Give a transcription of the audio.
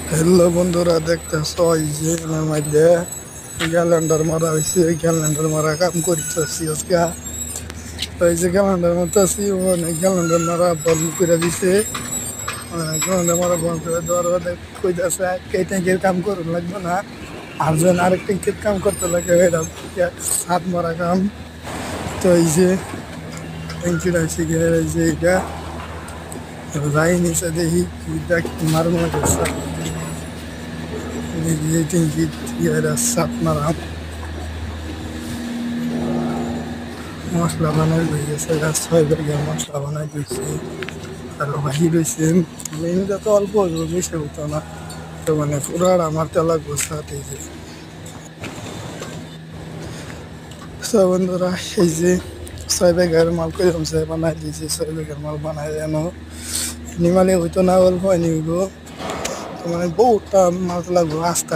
Hello বন্ধুরা, দেখতেছ এই যে আমার মধ্যে ক্যালেন্ডার মারা হয়েছে। ক্যালেন্ডার মারা কাম করতেছি আজকে। তো এই যে ক্যালেন্ডার মারতেছি, অনেক ক্যালেন্ডার মারা বন্ধ করে দিছে। ক্যালেন্ডার মারা বন্ধ করে দেওয়ার বাদে কইতাছে এই ট্যাঙ্কের কাম করুন লাগবে না, আর যেন আরেক ট্যাঙ্কের কাম করতে লাগে এটা সাত মারা কাম। তো এই যে ট্যাঙ্কিটা হয়েছে গিয়ে এই যে এটা যাই নিচে দেখি কি দেখ মারমা গেছে। ট্যাঙ্কি সাত মারা মশলা বানাই হয়ে গেছে, গাছ 6 ব্যাগের মশলা বানাই দিয়েছি। আর বাহি রয়েছে মেনুটা তো অল্প বেশি হতো না, তো মানে পুরো আমার তেলা গোছাতে যে। তো বন্ধুরা এই যে 6 ব্যাগের মাল করে বানাই দিয়েছি। 6 ব্যাগের মাল বানাই যেন নিমালে হইতো না, অল্প হয়নি হইব। তো মানে বহুটা মাল লাগবো আস্তা।